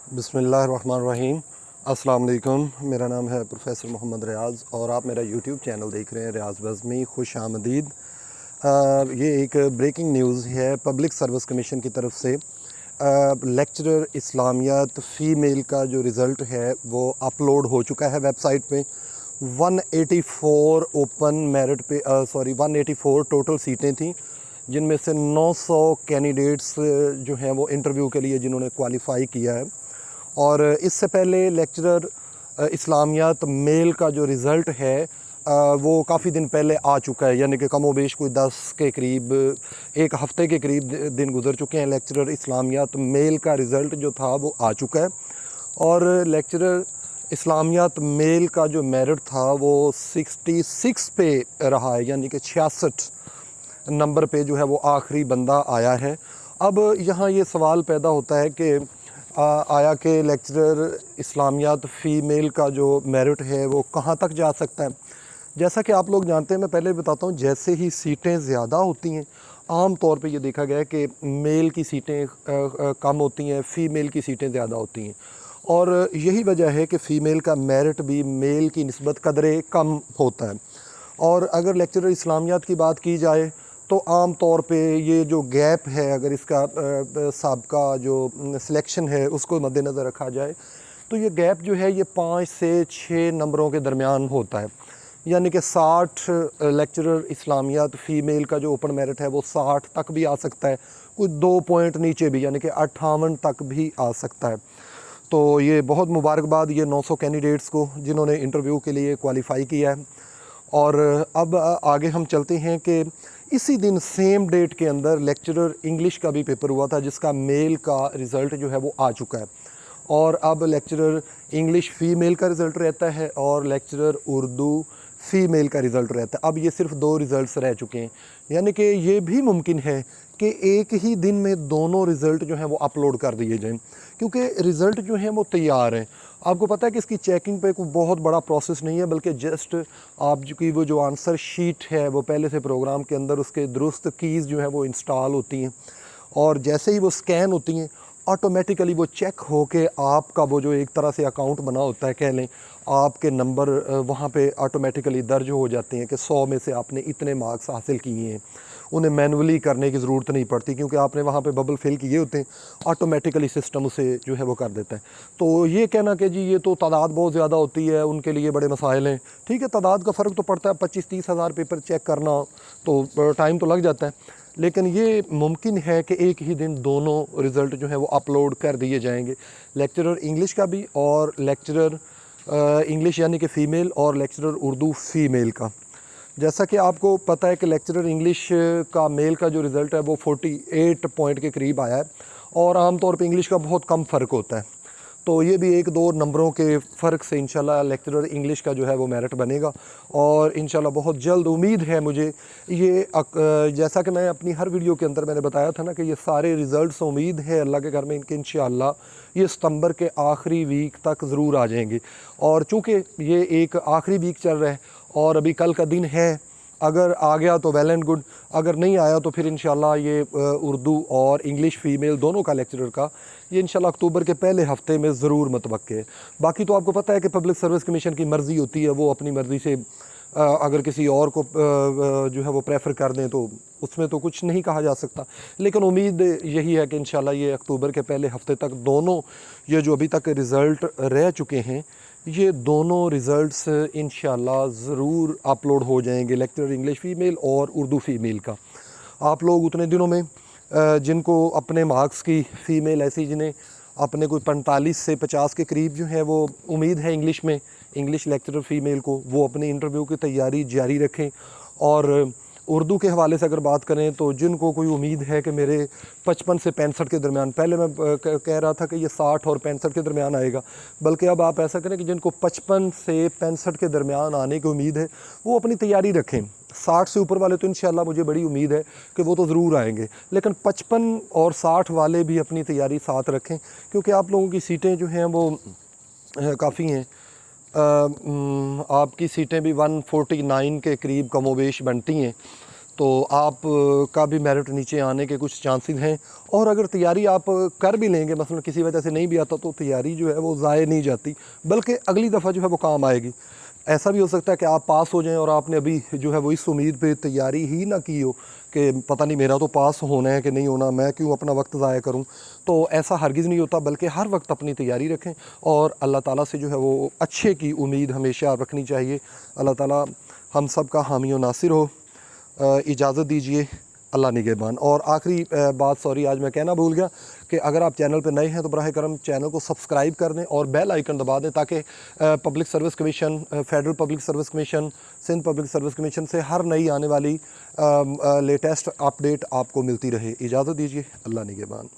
बिस्मिल्लाहिर्रहमानिर्रहीम। अस्सलाम वालेकुम। मेरा नाम है प्रोफेसर मोहम्मद रियाज़ और आप मेरा यूट्यूब चैनल देख रहे हैं रियाज़ बज़मी। खुश आमदीद। ये एक ब्रेकिंग न्यूज़ है पब्लिक सर्विस कमीशन की तरफ से। लेक्चरर इस्लामियात फ़ीमेल का जो रिज़ल्ट है वो अपलोड हो चुका है वेबसाइट पे। 184 ओपन मेरिट पे 184 टोटल सीटें थी, जिनमें से 900 कैंडिडेट्स जो हैं वो इंटरव्यू के लिए जिन्होंने क्वालिफ़ाई किया है। और इससे पहले लेक्चरर इस्लामियात मेल का जो रिज़ल्ट है वो काफ़ी दिन पहले आ चुका है, यानी कि कमोबेश कोई 10 के करीब, एक हफ़्ते के करीब दिन गुजर चुके हैं। लेक्चरर इस्लामियात मेल का रिज़ल्ट जो था वो आ चुका है और लेक्चरर इस्लामियात मेल का जो मेरिट था वो 66 पे रहा है, यानी कि 66 नंबर पे जो है वो आखिरी बंदा आया है। अब यहाँ ये सवाल पैदा होता है कि आया कि लेक्चरर इस्लामियात फ़ीमेल का जो मेरिट है वो कहाँ तक जा सकता है। जैसा कि आप लोग जानते हैं, मैं पहले बताता हूँ, जैसे ही सीटें ज़्यादा होती हैं आम तौर पे ये देखा गया है कि मेल की सीटें कम होती हैं, फ़ीमेल की सीटें ज़्यादा होती हैं। और यही वजह है कि फ़ीमेल का मेरिट भी मेल की निस्बत कदरे कम होता है। और अगर लेक्चरर इस्लामियात की बात की जाए तो आम तौर पे ये जो गैप है, अगर इसका साबका जो सिलेक्शन है उसको मद्देनज़र रखा जाए तो ये गैप जो है ये 5 से 6 नंबरों के दरमियान होता है। यानी कि 60 लेक्चरर इस्लामियात फ़ीमेल का जो ओपन मेरिट है वो 60 तक भी आ सकता है, कुछ 2 पॉइंट नीचे भी, यानी कि 58 तक भी आ सकता है। तो ये बहुत मुबारकबाद ये 900 कैंडिडेट्स को जिन्होंने इंटरव्यू के लिए क्वालिफ़ाई किया है। और अब आगे हम चलते हैं कि इसी दिन सेम डेट के अंदर लेक्चरर इंग्लिश का भी पेपर हुआ था, जिसका मेल का रिज़ल्ट जो है वो आ चुका है। और अब लेक्चरर इंग्लिश फ़ीमेल का रिज़ल्ट रहता है और लेक्चरर उर्दू फ़ीमेल का रिज़ल्ट रहता है। अब ये सिर्फ 2 रिज़ल्ट्स रह चुके हैं, यानी कि ये भी मुमकिन है कि एक ही दिन में दोनों रिज़ल्ट जो हैं वो अपलोड कर दिए जाएँ, क्योंकि रिज़ल्ट जो हैं वो तैयार हैं। आपको पता है कि इसकी चेकिंग पे कोई बहुत बड़ा प्रोसेस नहीं है, बल्कि जस्ट आपकी वो जो आंसर शीट है वो पहले से प्रोग्राम के अंदर उसके दुरुस्त कीज़ जो हैं वो इंस्टॉल होती हैं और जैसे ही वो स्कैन होती हैं ऑटोमेटिकली वो चेक हो के आपका वो जो एक तरह से अकाउंट बना होता है, कह लें, आपके नंबर वहाँ पे ऑटोमेटिकली दर्ज हो जाते हैं कि 100 में से आपने इतने मार्क्स हासिल किए हैं। उन्हें मैनुअली करने की ज़रूरत नहीं पड़ती, क्योंकि आपने वहाँ पे बबल फिल किए होते हैं, ऑटोमेटिकली सिस्टम उसे जो है वो कर देता है। तो ये कहना कि जी ये तो तादाद बहुत ज़्यादा होती है, उनके लिए बड़े मसाइल हैं, ठीक है, तादाद का फ़र्क तो पड़ता है, 25-30 हज़ार पेपर चेक करना तो टाइम तो लग जाता है, लेकिन ये मुमकिन है कि एक ही दिन दोनों रिज़ल्ट जो है वो अपलोड कर दिए जाएंगे, लेक्चरर इंग्लिश का भी और लेक्चरर इंग्लिश यानी कि फ़ीमेल और लेक्चरर उर्दू फ़ीमेल का। जैसा कि आपको पता है कि लेक्चरर इंग्लिश का मेल का जो रिज़ल्ट है वो 48 पॉइंट के करीब आया है और आम तौर पे इंग्लिश का बहुत कम फ़र्क होता है। तो ये भी 1-2 नंबरों के फ़र्क से इंशाल्लाह लेक्चरर इंग्लिश का जो है वो मेरिट बनेगा और इंशाल्लाह बहुत जल्द उम्मीद है मुझे ये जैसा कि मैं अपनी हर वीडियो के अंदर मैंने बताया था ना कि ये सारे रिज़ल्ट्स उम्मीद है अल्लाह के घर में इनके इंशाल्लाह ये सितंबर के आखिरी वीक तक ज़रूर आ जाएंगे। और चूँकि ये एक आखिरी वीक चल रहा है और अभी कल का दिन है, अगर आ गया तो वेल एंड गुड, अगर नहीं आया तो फिर इंशाल्लाह ये उर्दू और इंग्लिश फ़ीमेल दोनों का लेक्चरर का ये इंशाल्लाह अक्टूबर के पहले हफ़्ते में ज़रूर मतवक्के है। बाकी तो आपको पता है कि पब्लिक सर्विस कमीशन की मर्ज़ी होती है, वो अपनी मर्ज़ी से अगर किसी और को जो है वो प्रेफर कर दें तो उसमें तो कुछ नहीं कहा जा सकता, लेकिन उम्मीद यही है कि इंशाल्लाह ये अक्टूबर के पहले हफ़्ते तक दोनों ये जो अभी तक रिज़ल्ट रह चुके हैं ये दोनों रिज़ल्ट्स इंशाल्लाह ज़रूर अपलोड हो जाएंगे, लेक्चरर इंग्लिश फ़ीमेल और उर्दू फ़ीमेल का। आप लोग उतने दिनों में जिनको अपने मार्क्स की फ़ीमेल ऐसी जिन्हें अपने कोई 45 से 50 के करीब जो है वो उम्मीद है इंग्लिश में, इंग्लिश लेक्चरर फ़ीमेल को, वो अपनी इंटरव्यू की तैयारी जारी रखें। और उर्दू के हवाले से अगर बात करें तो जिनको कोई उम्मीद है कि मेरे 55 से 65 के दरमियान, पहले मैं कह रहा था कि ये 60 और 65 के दरमियान आएगा, बल्कि अब आप ऐसा करें कि जिनको 55 से 65 के दरमियान आने की उम्मीद है वो अपनी तैयारी रखें। 60 से ऊपर वाले तो इंशाल्लाह मुझे बड़ी उम्मीद है कि वो तो ज़रूर आएंगे, लेकिन 55 और 60 वाले भी अपनी तैयारी साथ रखें, क्योंकि आप लोगों की सीटें जो हैं वो काफ़ी हैं। आपकी सीटें भी 149 के करीब कमोवेश बनती हैं, तो आप का भी मेरिट नीचे आने के कुछ चांसेस हैं। और अगर तैयारी आप कर भी लेंगे, मसलन किसी वजह से नहीं भी आता, तो तैयारी जो है वो ज़ाया नहीं जाती, बल्कि अगली दफ़ा जो है वो काम आएगी। ऐसा भी हो सकता है कि आप पास हो जाएं और आपने अभी जो है वो इस उम्मीद पे तैयारी ही ना की हो कि पता नहीं मेरा तो पास होना है कि नहीं होना, मैं क्यों अपना वक्त ज़ाया करूं। तो ऐसा हरगिज़ नहीं होता, बल्कि हर वक्त अपनी तैयारी रखें और अल्लाह ताला से जो है वो अच्छे की उम्मीद हमेशा रखनी चाहिए। अल्लाह ताला हम सब का हामी और नासिर हो। इजाज़त दीजिए, अल्लाह निगहबान। और आखिरी बात, सॉरी आज मैं कहना भूल गया कि अगर आप चैनल पर नए हैं तो बराह करम चैनल को सब्सक्राइब कर दें और बेल आइकन दबा दें, ताकि public service commission, federal public service commission, Sindh public service commission से हर नई आने वाली लेटेस्ट अपडेट आपको मिलती रहे। इजाज़त दीजिए, अल्लाह निगहबान।